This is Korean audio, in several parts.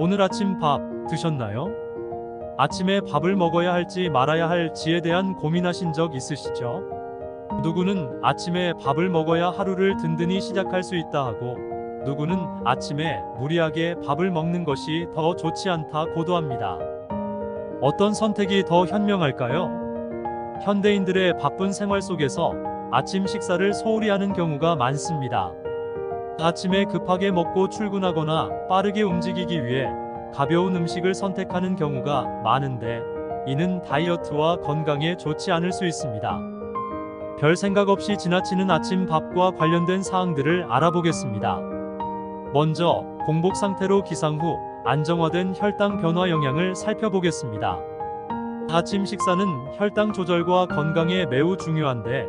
오늘 아침 밥 드셨나요? 아침에 밥을 먹어야 할지 말아야 할지에 대한 고민하신 적 있으시죠? 누구는 아침에 밥을 먹어야 하루를 든든히 시작할 수 있다 하고, 누구는 아침에 무리하게 밥을 먹는 것이 더 좋지 않다 고도합니다. 어떤 선택이 더 현명할까요? 현대인들의 바쁜 생활 속에서 아침 식사를 소홀히 하는 경우가 많습니다. 아침에 급하게 먹고 출근하거나 빠르게 움직이기 위해 가벼운 음식을 선택하는 경우가 많은데, 이는 다이어트와 건강에 좋지 않을 수 있습니다. 별 생각 없이 지나치는 아침 밥과 관련된 사항들을 알아보겠습니다. 먼저 공복 상태로 기상 후 안정화된 혈당 변화 영향을 살펴보겠습니다. 아침 식사는 혈당 조절과 건강에 매우 중요한데,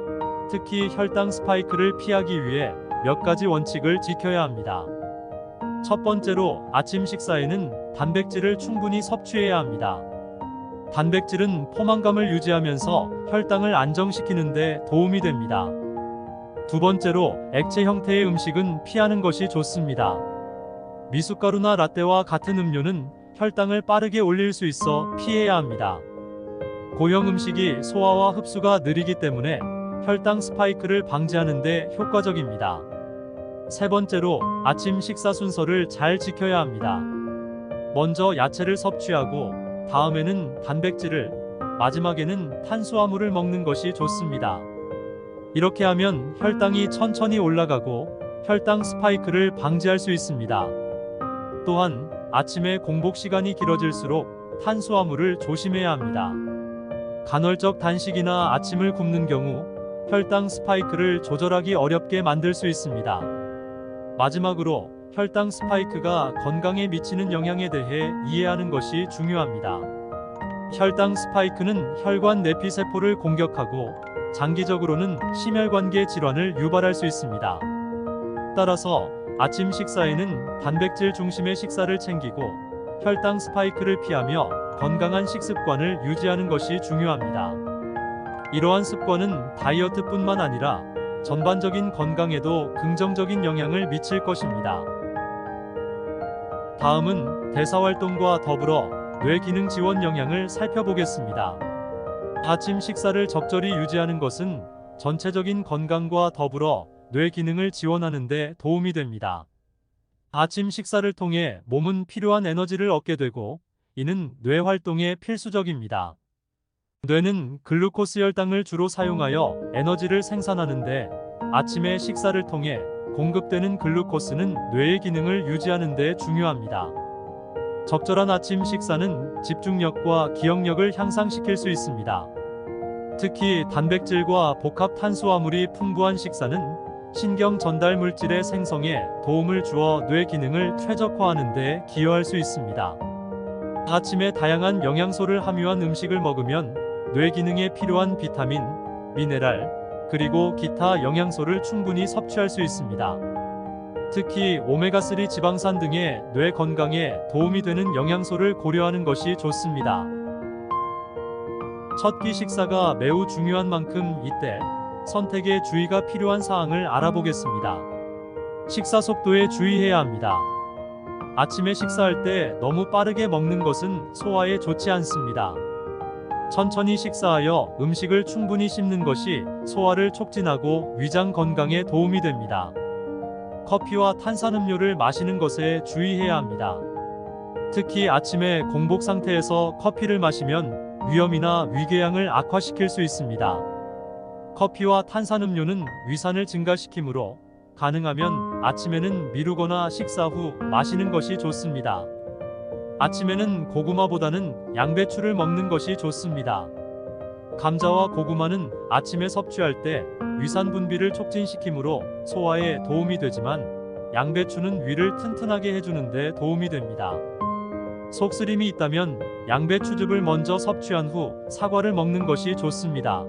특히 혈당 스파이크를 피하기 위해 몇 가지 원칙을 지켜야 합니다. 첫 번째로 아침 식사에는 단백질을 충분히 섭취해야 합니다. 단백질은 포만감을 유지하면서 혈당을 안정시키는 데 도움이 됩니다. 두 번째로 액체 형태의 음식은 피하는 것이 좋습니다. 미숫가루나 라떼와 같은 음료는 혈당을 빠르게 올릴 수 있어 피해야 합니다. 고형 음식이 소화와 흡수가 느리기 때문에 혈당 스파이크를 방지하는 데 효과적입니다. 세 번째로 아침 식사 순서를 잘 지켜야 합니다. 먼저 야채를 섭취하고 다음에는 단백질을, 마지막에는 탄수화물을 먹는 것이 좋습니다. 이렇게 하면 혈당이 천천히 올라가고 혈당 스파이크를 방지할 수 있습니다. 또한 아침에 공복 시간이 길어질수록 탄수화물을 조심해야 합니다. 간헐적 단식이나 아침을 굶는 경우 혈당 스파이크를 조절하기 어렵게 만들 수 있습니다. 마지막으로 혈당 스파이크가 건강에 미치는 영향에 대해 이해하는 것이 중요합니다. 혈당 스파이크는 혈관 내피세포를 공격하고 장기적으로는 심혈관계 질환을 유발할 수 있습니다. 따라서 아침 식사에는 단백질 중심의 식사를 챙기고 혈당 스파이크를 피하며 건강한 식습관을 유지하는 것이 중요합니다. 이러한 습관은 다이어트뿐만 아니라 전반적인 건강에도 긍정적인 영향을 미칠 것입니다. 다음은 대사활동과 더불어 뇌 기능 지원 영향을 살펴보겠습니다. 아침 식사를 적절히 유지하는 것은 전체적인 건강과 더불어 뇌 기능을 지원하는 데 도움이 됩니다. 아침 식사를 통해 몸은 필요한 에너지를 얻게 되고, 이는 뇌 활동에 필수적입니다. 뇌는 글루코스 혈당을 주로 사용하여 에너지를 생산하는데, 아침에 식사를 통해 공급되는 글루코스는 뇌의 기능을 유지하는 데 중요합니다. 적절한 아침 식사는 집중력과 기억력을 향상시킬 수 있습니다. 특히 단백질과 복합 탄수화물이 풍부한 식사는 신경 전달 물질의 생성에 도움을 주어 뇌 기능을 최적화하는 데 기여할 수 있습니다. 아침에 다양한 영양소를 함유한 음식을 먹으면 뇌 기능에 필요한 비타민, 미네랄, 그리고 기타 영양소를 충분히 섭취할 수 있습니다. 특히 오메가3 지방산 등의 뇌 건강에 도움이 되는 영양소를 고려하는 것이 좋습니다. 첫 끼 식사가 매우 중요한 만큼 이때 선택에 주의가 필요한 사항을 알아보겠습니다. 식사 속도에 주의해야 합니다. 아침에 식사할 때 너무 빠르게 먹는 것은 소화에 좋지 않습니다. 천천히 식사하여 음식을 충분히 씹는 것이 소화를 촉진하고 위장 건강에 도움이 됩니다. 커피와 탄산음료를 마시는 것에 주의해야 합니다. 특히 아침에 공복 상태에서 커피를 마시면 위염이나 위궤양을 악화시킬 수 있습니다. 커피와 탄산음료는 위산을 증가시키므로 가능하면 아침에는 미루거나 식사 후 마시는 것이 좋습니다. 아침에는 고구마보다는 양배추를 먹는 것이 좋습니다. 감자와 고구마는 아침에 섭취할 때 위산 분비를 촉진시키므로 소화에 도움이 되지만, 양배추는 위를 튼튼하게 해주는 데 도움이 됩니다. 속쓰림이 있다면 양배추즙을 먼저 섭취한 후 사과를 먹는 것이 좋습니다.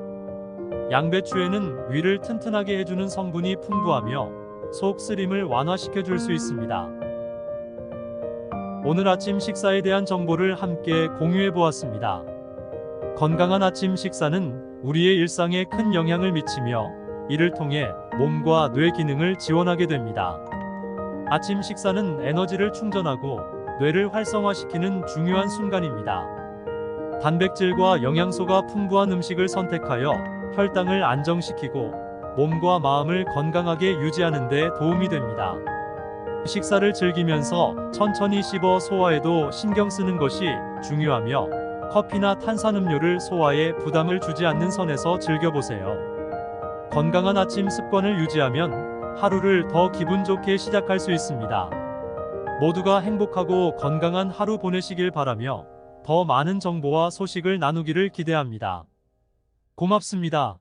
양배추에는 위를 튼튼하게 해주는 성분이 풍부하며 속쓰림을 완화시켜 줄 수 있습니다. 오늘 아침 식사에 대한 정보를 함께 공유해 보았습니다. 건강한 아침 식사는 우리의 일상에 큰 영향을 미치며, 이를 통해 몸과 뇌 기능을 지원하게 됩니다. 아침 식사는 에너지를 충전하고 뇌를 활성화시키는 중요한 순간입니다. 단백질과 영양소가 풍부한 음식을 선택하여 혈당을 안정시키고 몸과 마음을 건강하게 유지하는 데 도움이 됩니다. 식사를 즐기면서 천천히 씹어 소화에도 신경 쓰는 것이 중요하며 커피나 탄산음료를 소화에 부담을 주지 않는 선에서 즐겨보세요. 건강한 아침 습관을 유지하면 하루를 더 기분 좋게 시작할 수 있습니다. 모두가 행복하고 건강한 하루 보내시길 바라며 더 많은 정보와 소식을 나누기를 기대합니다. 고맙습니다.